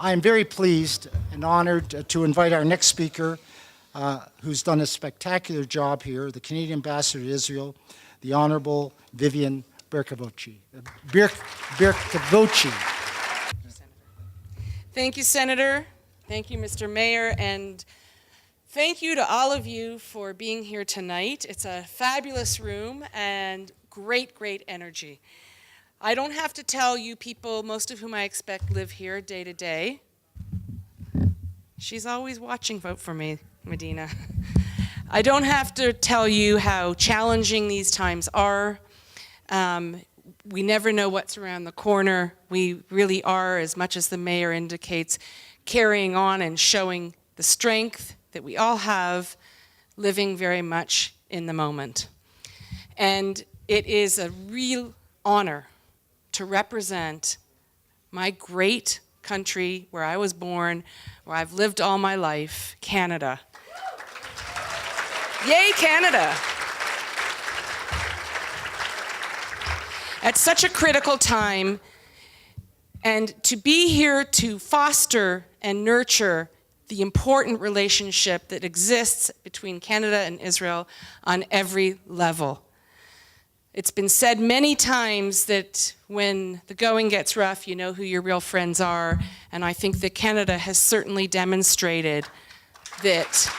I am very pleased and honored to invite our next speaker, who's done a spectacular job here, the Canadian Ambassador to Israel, the Honorable Vivian Bercovici. Thank you, Senator. Thank you, Mr. Mayor, and thank you to all of you for being here tonight. It's a fabulous room and great, great energy. I don't have to tell you people, most of whom I expect live here day to day. She's always watching. Vote for me, Medina. I don't have to tell you how challenging these times are. We never know what's around the corner. We really are, as much as the mayor indicates, carrying on and showing the strength that we all have, living very much in the moment. And it is a real honor to represent my great country where I was born, where I've lived all my life, Canada. Yay, Canada! At such a critical time, and to be here to foster and nurture the important relationship that exists between Canada and Israel on every level. It's been said many times that when the going gets rough, you know who your real friends are, and I think that Canada has certainly demonstrated that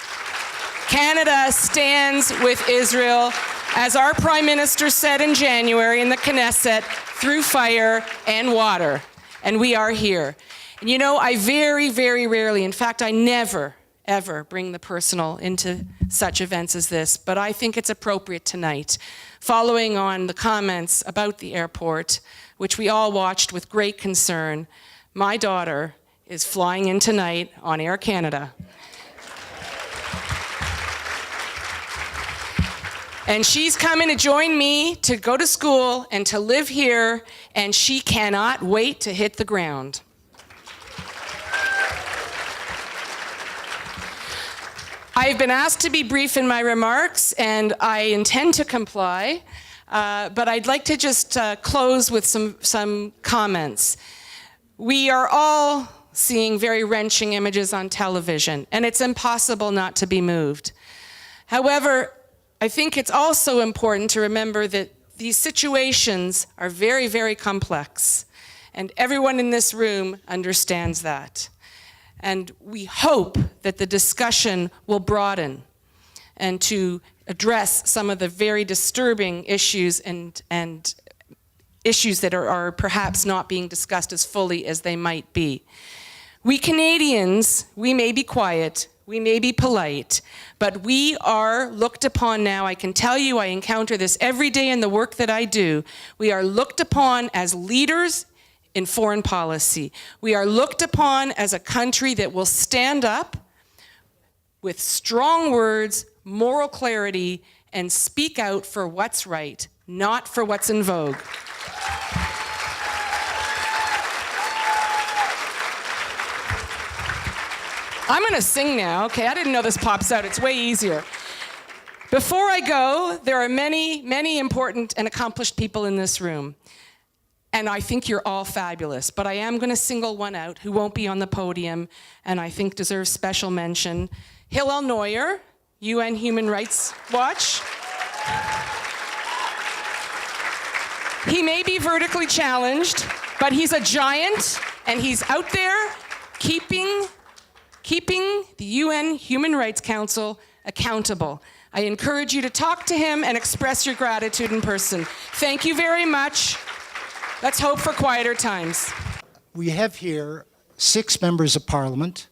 Canada stands with Israel, as our Prime Minister said in January in the Knesset, through fire and water, and we are here. And you know, I very, very rarely, in fact, I never, ever bring the personal into such events as this, but I think it's appropriate tonight, following on the comments about the airport, which we all watched with great concern. My daughter is flying in tonight on Air Canada. And she's coming to join me to go to school and to live here, and she cannot wait to hit the ground. I've been asked to be brief in my remarks, and I intend to comply, but I'd like to just close with some comments. We are all seeing very wrenching images on television, and it's impossible not to be moved. However, I think it's also important to remember that these situations are very, very complex, and everyone in this room understands that. And we hope that the discussion will broaden and to address some of the very disturbing issues and issues that are perhaps not being discussed as fully as they might be. We Canadians, we may be quiet, we may be polite, but we are looked upon now. I can tell you I encounter this every day in the work that I do. We are looked upon as leaders in foreign policy. We are looked upon as a country that will stand up with strong words, moral clarity, and speak out for what's right, not for what's in vogue. I'm gonna sing now, okay? I didn't know this pops out, it's way easier. Before I go, there are many, many important and accomplished people in this room. And I think you're all fabulous, but I am gonna single one out who won't be on the podium and I think deserves special mention. Hillel Neuer, UN Human Rights Watch. He may be vertically challenged, but he's a giant and he's out there keeping the UN Human Rights Council accountable. I encourage you to talk to him and express your gratitude in person. Thank you very much. Let's hope for quieter times. We have here 6 members of Parliament.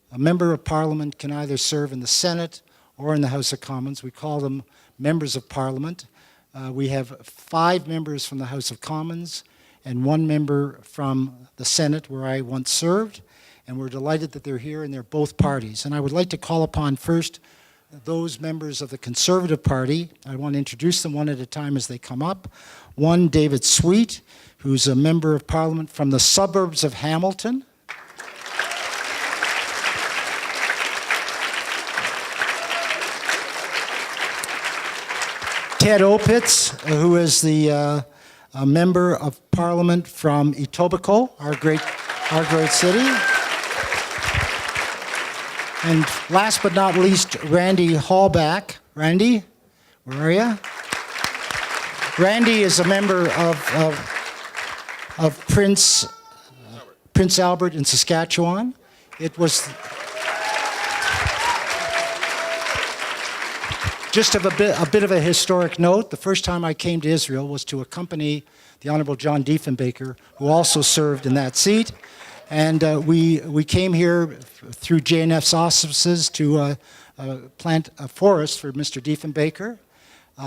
A member of Parliament can either serve in the Senate or in the House of Commons. We call them members of Parliament. We have 5 members from the House of Commons and 1 member from the Senate, where I once served. And we're delighted that they're here, and they're both parties. And I would like to call upon first those members of the Conservative Party. I want to introduce them one at a time as they come up. One, David Sweet, who's a member of Parliament from the suburbs of Hamilton. Ted Opitz, who is the member of Parliament from Etobicoke, our great city. And last but not least, Randy Hallback. Randy, where are you? Randy is a member of Prince Albert in Saskatchewan. It was just a bit of a historic note. The first time I came to Israel was to accompany the Honorable John Diefenbaker, who also served in that seat. And we came here through JNF's auspices to plant a forest for Mr. Diefenbaker.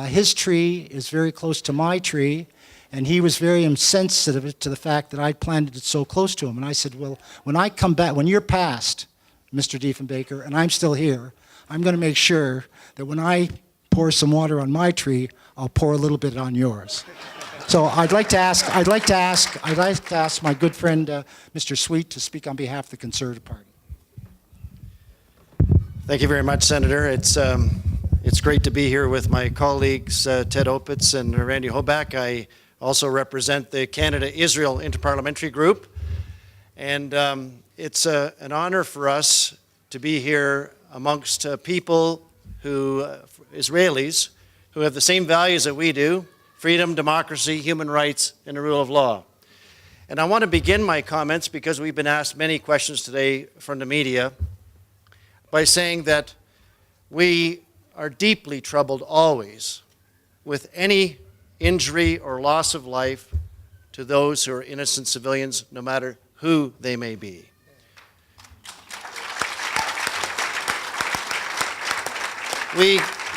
His tree is very close to my tree, and he was very insensitive to the fact that I planted it so close to him. And I said, well, when I come back, when you're past, Mr. Diefenbaker, and I'm still here, I'm going to make sure that when I pour some water on my tree, I'll pour a little bit on yours. So I'd like to ask my good friend, Mr. Sweet, to speak on behalf of the Conservative Party. Thank you very much, Senator. It's great to be here with my colleagues, Ted Opitz and Randy Hallback. I also represent the Canada-Israel Interparliamentary Group. And it's an honor for us to be here amongst people Israelis, who have the same values that we do: freedom, democracy, human rights, and the rule of law. And I want to begin my comments, because we've been asked many questions today from the media, by saying that we are deeply troubled always with any injury or loss of life to those who are innocent civilians, no matter who they may be.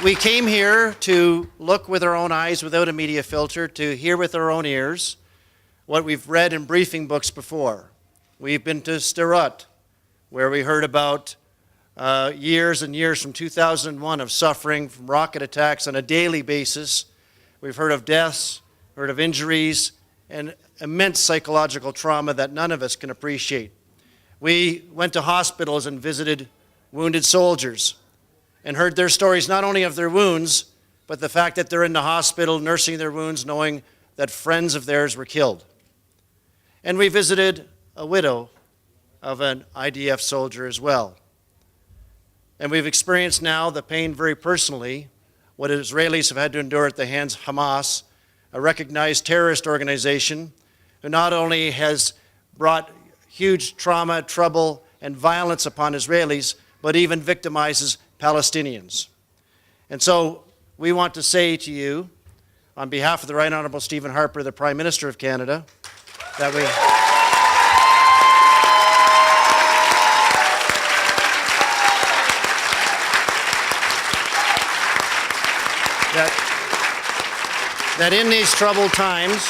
We came here to look with our own eyes without a media filter, to hear with our own ears what we've read in briefing books before. We've been to Sderot, where we heard about years and years from 2001 of suffering from rocket attacks on a daily basis. We've heard of deaths, heard of injuries, and immense psychological trauma that none of us can appreciate. We went to hospitals and visited wounded soldiers and heard their stories, not only of their wounds, but the fact that they're in the hospital nursing their wounds, knowing that friends of theirs were killed. And we visited a widow of an IDF soldier as well. And we've experienced now the pain very personally, what Israelis have had to endure at the hands of Hamas, a recognized terrorist organization who not only has brought huge trauma, trouble, and violence upon Israelis, but even victimizes Palestinians. And so we want to say to you, on behalf of the Right Honourable Stephen Harper, the Prime Minister of Canada, that that in these troubled times,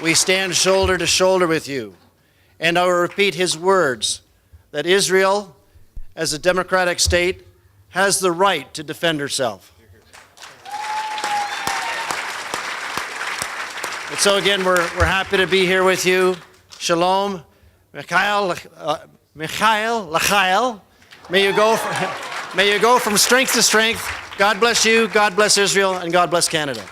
we stand shoulder to shoulder with you. And I will repeat his words, that Israel, as a democratic state, has the right to defend herself. And so again, we're happy to be here with you. Shalom, Michael, Lachael. May you go from strength to strength. God bless you, God bless Israel, and God bless Canada.